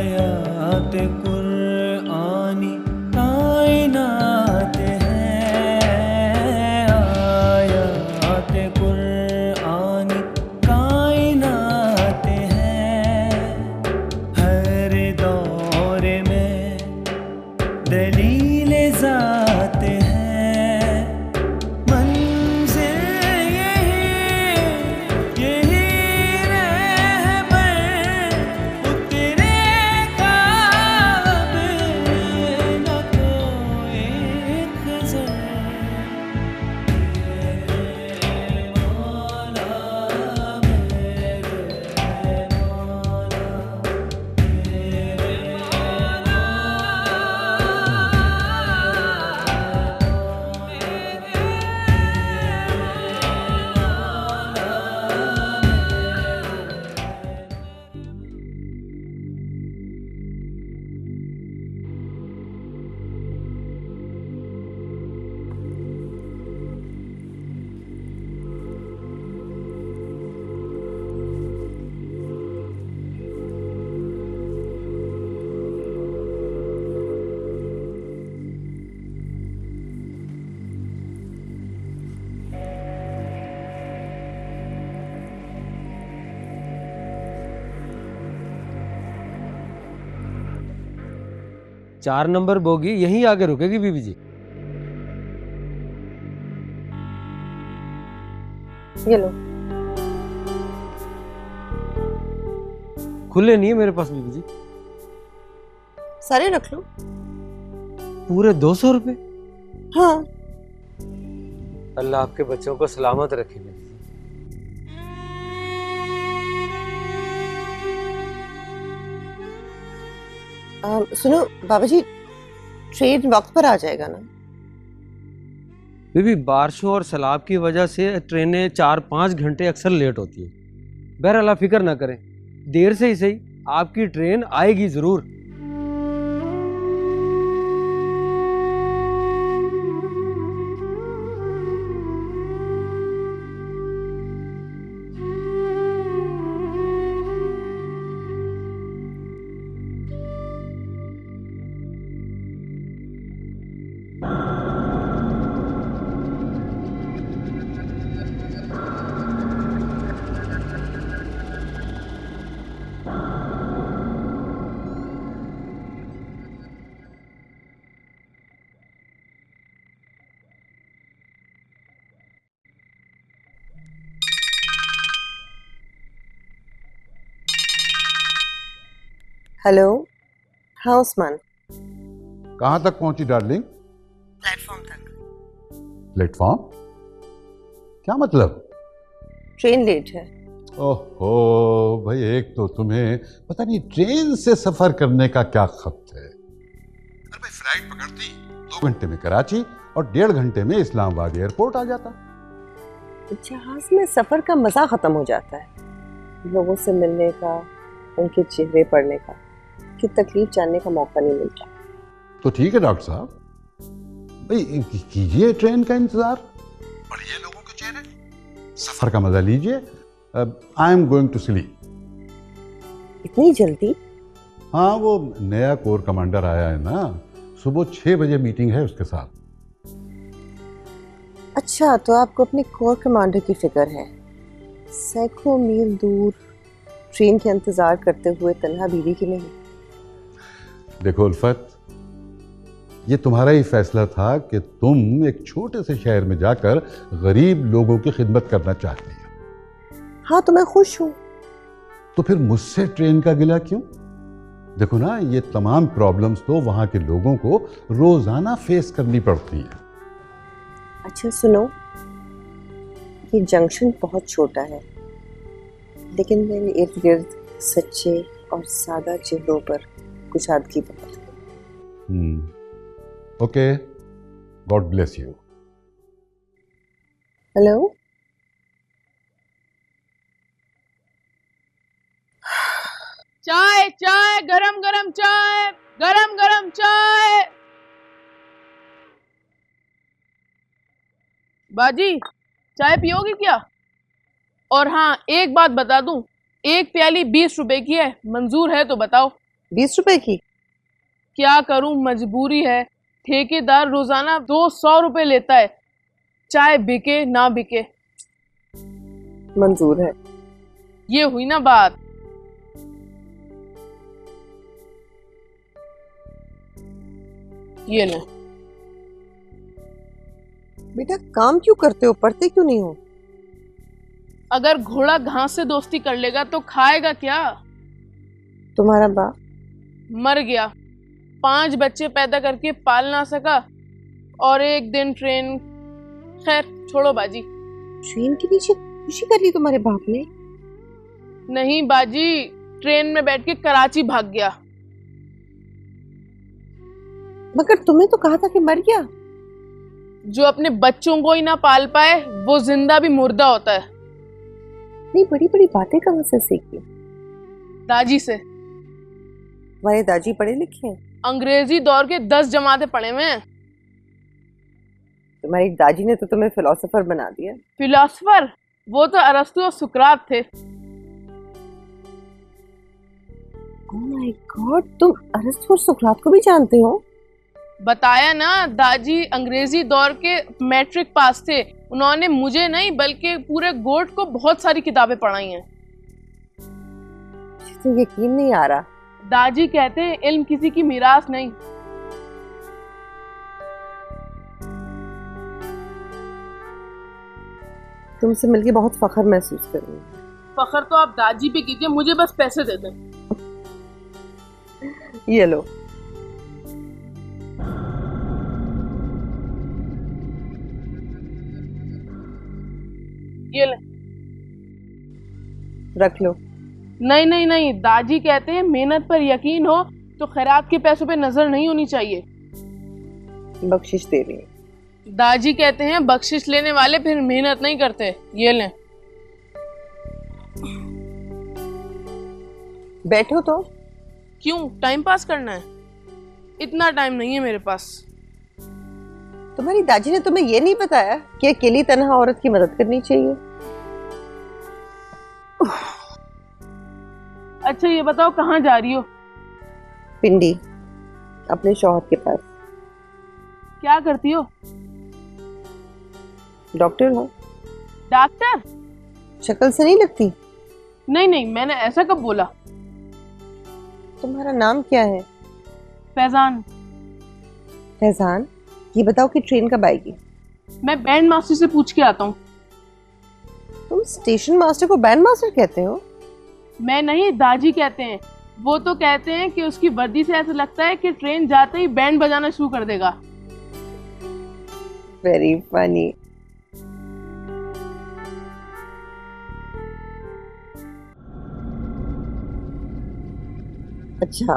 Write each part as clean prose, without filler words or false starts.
आयात कुरआनी कायनात है, आयात कुरआनी कायनात है। हर दौर में दलील ज़ात है, मंज़िल यही रहबर उतरेगा अब न कोई खज़र। मेरे मौला मेरे मौला मेरे चार नंबर बोगी यहीं आके रुकेगी बीबी जी। ये लो। खुले नहीं है मेरे पास बीबी जी। सारे रख लो। पूरे 200 रुपए? हाँ। अल्लाह आपके बच्चों को सलामत रखे बीबी जी। सुनो बाबा जी, ट्रेन वक्त पर आ जाएगा ना? बीबी बारिशों और सैलाब की वजह से ट्रेनें 4-5 घंटे अक्सर लेट होती है। बहरहाल आप फिक्र ना करें, देर से ही सही आपकी ट्रेन आएगी जरूर। हेलो। हाँ उस्मान। कहाँ तक पहुंची डार्लिंग? प्लेटफॉर्म तक। प्लेटफॉर्म? क्या मतलब? ट्रेन लेट है। ओहो भाई, एक तो तुम्हें पता नहीं ट्रेन से सफर करने का क्या खत है। अरे भाई, फ्लाइट पकड़ती 2 घंटे में कराची और 1.5 घंटे में इस्लामाबाद एयरपोर्ट आ जाता। जहाज में सफर का मजा खत्म हो जाता है। लोगों से मिलने का, उनके चेहरे पढ़ने का, कि तकलीफ जानने का मौका नहीं मिलता। तो ठीक है डॉक्टर साहब, भाई कीजिए ट्रेन का इंतजार, पढ़िए लोगों के चेहरे, सफर का मजा लीजिए। I am going to sleep. इतनी जल्दी? हाँ, वो नया कोर कमांडर आया है ना, सुबह 6 बजे मीटिंग है उसके साथ। अच्छा, तो आपको अपने कोर कमांडर की फिक्र है। सैकड़ों मील दूर ट्रेन के इंतजार करते हुए तन्हा बीवी की नहीं। देखो उल्फत, ये तुम्हारा ही फैसला था कि तुम एक छोटे से शहर में जाकर गरीब लोगों की खिदमत करना चाहती हो। हाँ, तो मैं खुश हूँ। तो फिर मुझसे ट्रेन का गिला क्यों? देखो ना, ये तमाम प्रॉब्लम्स तो वहां के लोगों को रोजाना फेस करनी पड़ती है। अच्छा सुनो, ये जंक्शन बहुत छोटा है, लेकिन मेरे इर्द गिर्द सच्चे और सादा चेहरों पर कुशादगी बहुत है। Okay, God bless you. Hello. चाय चाय, गरम गरम चाय, गरम गरम चाय। बाजी, चाय पियोगी क्या? और हाँ, एक बात बता दूं, एक प्याली 20 रुपए की है, मंजूर है तो बताओ। 20 रुपए की? क्या करूं, मजबूरी है। ठेकेदार रोजाना 200 रुपए लेता है, चाहे बिके ना बिके। मंजूर है। ये हुई ना बात। ये ले। बेटा काम क्यों करते हो, पढ़ते क्यों नहीं हो? अगर घोड़ा घास से दोस्ती कर लेगा तो खाएगा क्या? तुम्हारा बाप? मर गया, 5 बच्चे पैदा करके पाल ना सका, और एक दिन ट्रेन। खैर छोड़ो बाजी। ट्रेन के पीछे खुशी कर ली तुम्हारे बाप ने? नहीं बाजी, ट्रेन में बैठ के कराची भाग गया। मगर तुमने तो कहा था कि मर गया। जो अपने बच्चों को ही ना पाल पाए वो जिंदा भी मुर्दा होता है। नहीं, बड़ी बड़ी बातें कहाँ से सीखी? दाजी से। तुम्हारे दादी पढ़े लिखे हैं? अंग्रेजी दौर के 10 जमाते पढ़े हुए हैं। तुम्हारी दादी ने तो तुम्हें फिलोसोफर बना दिया। फिलोसोफर? वो तो अरस्तु और सुकरात थे। ओह माय गॉड, तुम अरस्तु और सुकरात को भी जानते हो? बताया ना, दादी अंग्रेजी दौर के मैट्रिक पास थे। उन्होंने मुझे नहीं बल्कि पूरे गोट को बहुत सारी किताबें पढ़ाई हैं। तो यकीन नहीं आ रहा। दादी कहते हैं इल्म किसी की मीरास नहीं। तुमसे मिलके बहुत फख्र महसूस कर रही हूँ। फखर तो आप दादी पे कीजिए, मुझे बस पैसे दे दें। ये लो। ये ले। रख लो। नहीं नहीं नहीं, दादी कहते हैं मेहनत पर यकीन हो तो खैरात के पैसों पे नजर नहीं होनी चाहिए। बख्शिश दे रही हूँ। दादी कहते हैं बख्शिश लेने वाले फिर मेहनत नहीं करते। ये लें। बैठो तो। क्यों, टाइम पास करना है? इतना टाइम नहीं है मेरे पास। तुम्हारी दादी ने तुम्हें ये नहीं बताया कि अकेली तन्हा औरत की मदद करनी चाहिए? अच्छा ये बताओ कहाँ जा रही हो? पिंडी, अपने शौहर के पास। क्या करती हो? डॉक्टर हो। डॉक्टर? शक्ल से नहीं लगती। नहीं नहीं, मैंने ऐसा कब बोला? तुम्हारा नाम क्या है? फैजान। फैजान, ये बताओ कि ट्रेन कब आएगी? मैं बैंड मास्टर से पूछ के आता हूँ। तुम स्टेशन मास्टर को बैंड मास्टर कहते हो? मैं नहीं, दादी कहते हैं। वो तो कहते हैं कि उसकी वर्दी से ऐसा लगता है कि ट्रेन जाते ही बैंड बजाना शुरू कर देगा। Very funny. अच्छा,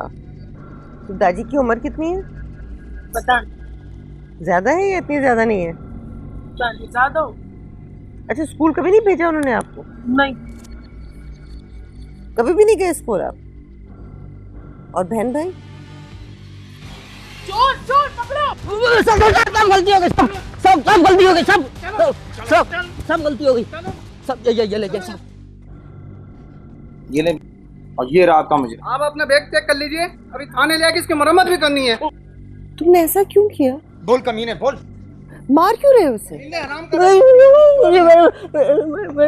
तो दादी की उम्र कितनी है? पता ज्यादा है या इतनी ज्यादा नहीं है? नहीं, ज्यादा हो? अच्छा, स्कूल कभी नहीं भेजा उन्होंने आपको? नहीं। कभी भी नहीं गए स्कूल आप? और बहन भाई? चोर चोर पकड़ो। सब गलती हो गई, सब गलती हो गई, सब गलती हो गई, सब ये ले सब। ये ले, और ये रहा आपका मुझे। आप अपना बैग चेक कर लीजिए, अभी थाने ले आके इसकी मरम्मत भी करनी है। तुमने ऐसा क्यों किया? बोल कमीने बोल। मार क्यों रहे हो उसे? हराम कर।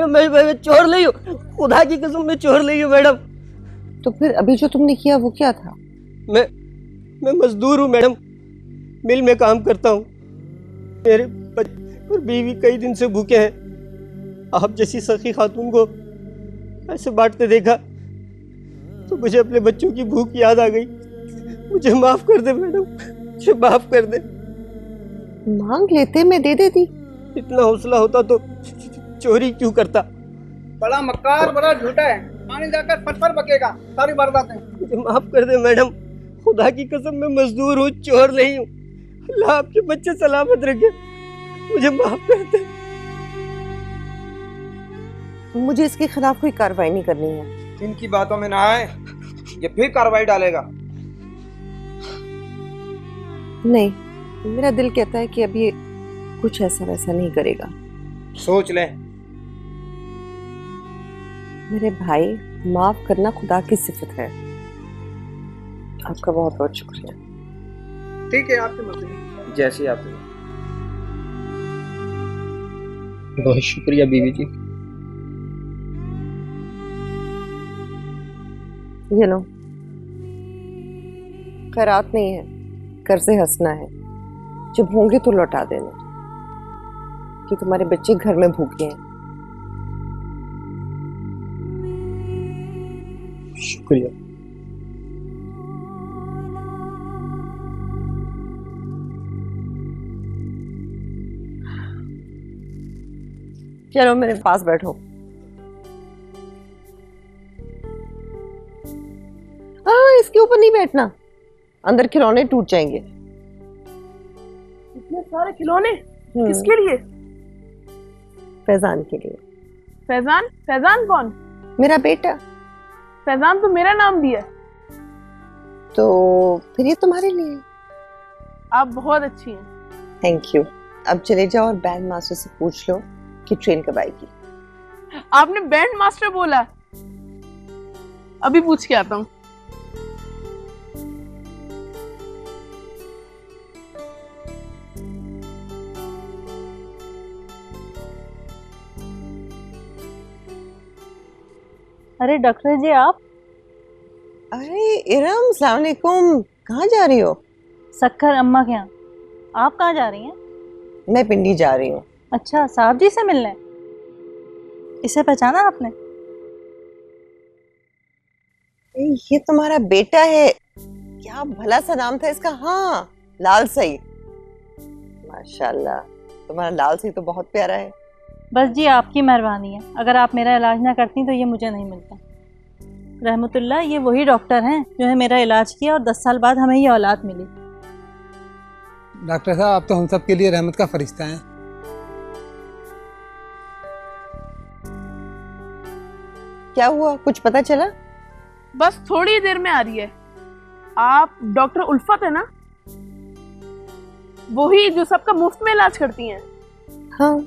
मैं चोर नहीं हूँ, खुदा की कसम मैं चोर नहीं हूँ मैडम। तो फिर अभी जो तुमने किया वो क्या था? मैं मजदूर हूँ मैडम, मिल में काम करता हूँ। मेरे बच्चे और बीवी कई दिन से भूखे हैं। आप जैसी सखी खातून को ऐसे बांटते देखा तो मुझे अपने बच्चों की भूख याद आ गई। मुझे माफ कर दे मैडम, मुझे माफ कर दे। मांग लेते, मैं दे देती। इतना हौसला होता तो चोरी क्यों करता? बड़ा मक्कार, बड़ा झूठा है। थाने जाकर फटफट बकेगा सारी वारदातें। मुझे माफ कर दे मैडम, खुदा की कसम मैं मजदूर हूँ, चोर नहीं हूँ। अल्लाह आपके बच्चे सलामत रखे, मुझे माफ कर दे। मुझे इसके खिलाफ कोई कार्रवाई नहीं करनी है। इनकी बातों में ना आए, ये फिर कार्रवाई डालेगा। नहीं, मेरा दिल कहता है कि अब ये कुछ ऐसा वैसा नहीं करेगा। सोच ले। मेरे भाई, माफ करना खुदा की सिफत है। आपका बहुत बहुत शुक्रिया। ठीक है, आपकी मर्जी। जैसे आप बहुत शुक्रिया बीवी जी। ये लो, खैरात नहीं है, कर्जे हंसना है। जब होंगे तो लौटा देना, कि तुम्हारे बच्चे घर में भूखे हैं। शुक्रिया। चलो मेरे पास बैठो। इसके ऊपर नहीं बैठना, अंदर खिलौने टूट जाएंगे। इतने सारे खिलौने किसके लिए? फैजान के लिए। फैजान? फैजान कौन? मेरा बेटा। फैजान तो मेरा नाम भी है। तो फिर ये तुम्हारे लिए। आप बहुत अच्छी हैं। Thank you. अब चले जाओ और बैंड मास्टर से पूछ लो कि ट्रेन कब आएगी। आपने बैंड मास्टर बोला? अभी पूछ के आता हूँ। अरे डॉक्टर जी आप? अरे इरम, अस्सलाम वालेकुम। कहाँ जा रही हो? सक्खर अम्मा के यहाँ। आप कहाँ जा रही हैं? मैं पिंडी जा रही हूँ। अच्छा, साहब जी से मिलने? इसे पहचाना आपने? ये तुम्हारा बेटा है। क्या भला सा नाम था इसका? हाँ, लाल सई। माशाल्लाह, तुम्हारा लाल सई तो बहुत प्यारा है। बस जी आपकी मेहरबानी है। अगर आप मेरा इलाज ना करती तो ये मुझे नहीं मिलता। रहमतुल्लाह ये वही डॉक्टर हैं जो है मेरा इलाज किया और 10 साल बाद हमें ये औलाद मिली। डॉक्टर साहब आप तो हम सब के लिए रहमत का फरिश्ता हैं। क्या हुआ, कुछ पता चला? बस थोड़ी देर में आ रही है। आप डॉक्टर उल्फत है ना? वही जो सबका मुफ्त में इलाज करती हैं। हाँ।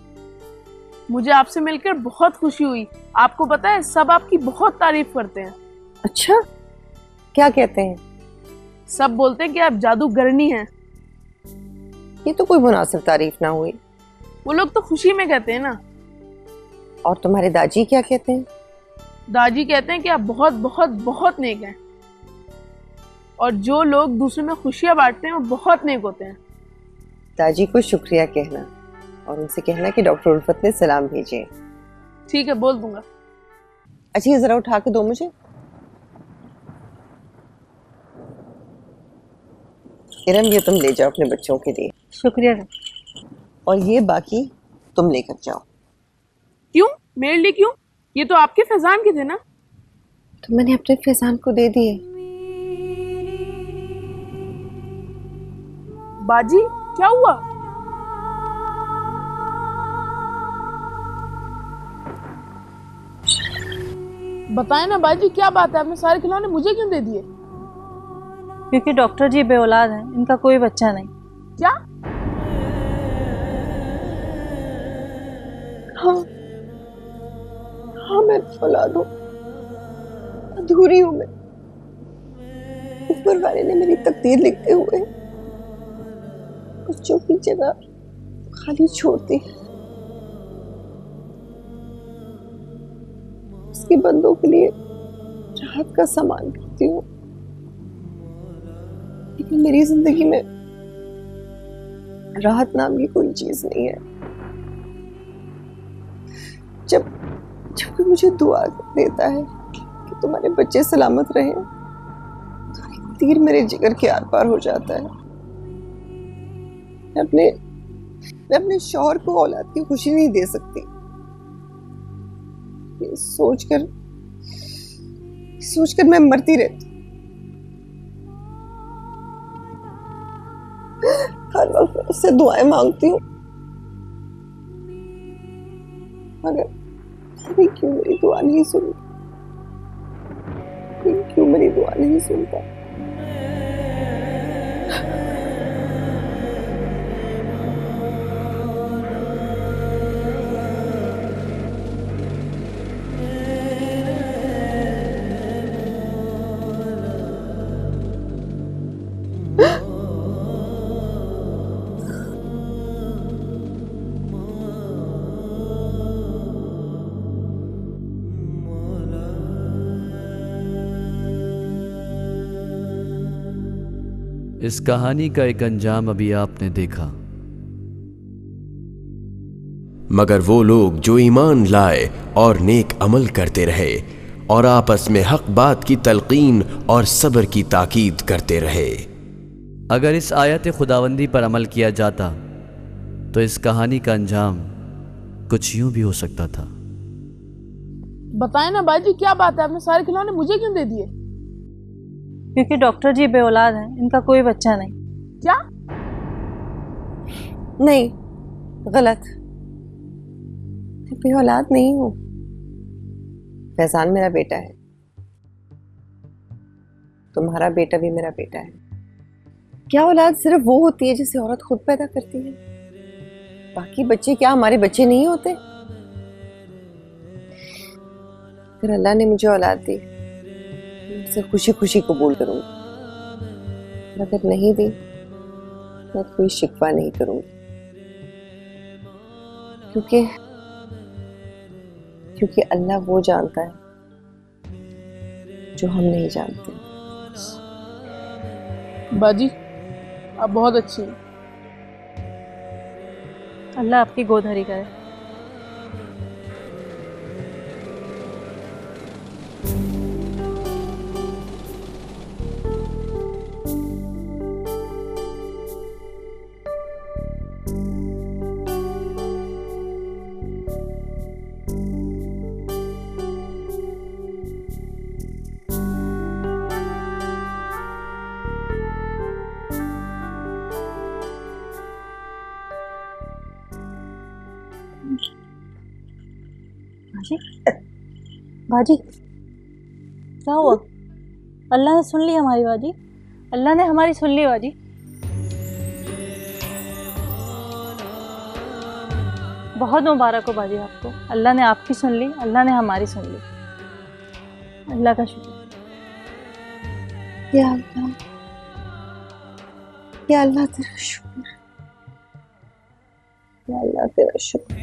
मुझे आपसे मिलकर बहुत खुशी हुई। आपको पता है सब आपकी बहुत तारीफ करते हैं। अच्छा, क्या कहते हैं? सब बोलते हैं कि आप जादूगरनी हैं। ये तो कोई मुनासिब तारीफ ना हुई। वो लोग तो खुशी में कहते हैं ना। और तुम्हारे दाजी क्या कहते हैं? दादी कहते हैं कि आप बहुत बहुत बहुत नेक हैं और जो लोग दूसरों में खुशियां बांटते हैं वो बहुत नेक होते हैं। दादी को शुक्रिया कहना और उनसे कहना कि डॉक्टर उल्फत ने सलाम भेजे। ठीक है, बोल दूंगा। अच्छा, ये जरा उठा के दो मुझे। इरम, ये तुम ले जाओ अपने बच्चों के लिए। शुक्रिया। और ये बाकी तुम लेकर जाओ। क्यों? मेरे लिए क्यों? ये तो आपके फैजान के थे ना? तो मैंने अपने फैजान को दे दिए। बाजी क्या हुआ? बताए ना बाजी, क्या बात है? आपने सारे खिलौने मुझे क्यों दे दिए? क्योंकि डॉक्टर जी बेऔलाद हैं, इनका कोई बच्चा नहीं। क्या? हाँ हाँ, मैं औलाद हूँ, अधूरी हूँ मैं। ऊपर वाले ने मेरी तकदीर लिखते हुए बच्चों की जगह खाली छोड़ दी। उसकी बंदों के लिए राहत का सामान करती हूँ, लेकिन मेरी जिंदगी में राहत नाम की कोई चीज नहीं है। जब जब कोई मुझे दुआ देता है कि तुम्हारे बच्चे सलामत रहे, तो एक तीर मेरे जिगर के आर पार हो जाता है। मैं अपने शौहर को औलाद की खुशी नहीं दे सकती। ये सोचकर मैं मरती रहती। हर वक्त उससे दुआएं मांगती हूँ, मगर अभी क्यों मेरी दुआ नहीं सुनता? क्यों मेरी दुआ नहीं सुनता? इस कहानी का एक अंजाम अभी आपने देखा। मगर वो लोग जो ईमान लाए और नेक अमल करते रहे और आपस में हक बात की तलकीन और सब्र की ताकीद करते रहे। अगर इस आयत खुदावंदी पर अमल किया जाता तो इस कहानी का अंजाम कुछ यूं भी हो सकता था। बताए ना बाजी, क्या बात है, आपने सारे खिलौने मुझे क्यों दे दिए? क्योंकि डॉक्टर जी बेऔलाद हैं, इनका कोई बच्चा नहीं। क्या? नहीं, गलत। मैं बेऔलाद नहीं हूँ। फैजान मेरा बेटा है, तुम्हारा बेटा भी मेरा बेटा है। क्या औलाद सिर्फ वो होती है जिसे औरत खुद पैदा करती है? बाकी बच्चे क्या हमारे बच्चे नहीं होते? फिर अल्लाह ने मुझे औलाद दी, मैं उसे खुशी खुशी कबूल करूंगी। अगर नहीं दी मैं कोई शिकवा नहीं करूंगी, क्योंकि अल्लाह वो जानता है जो हम नहीं जानते। बाजी आप बहुत अच्छी हैं। अल्लाह आपकी गोद हरी करे। बाजी, बाजी क्या हुआ? अल्लाह ने सुन ली हमारी बाजी, अल्लाह ने हमारी सुन ली बाजी। बहुत मुबारक हो बाजी आपको, अल्लाह ने आपकी सुन ली, अल्लाह ने हमारी सुन ली। अल्लाह का शुक्र। या अल्लाह तेरा शुक्र, या अल्लाह तेरा शुक्र।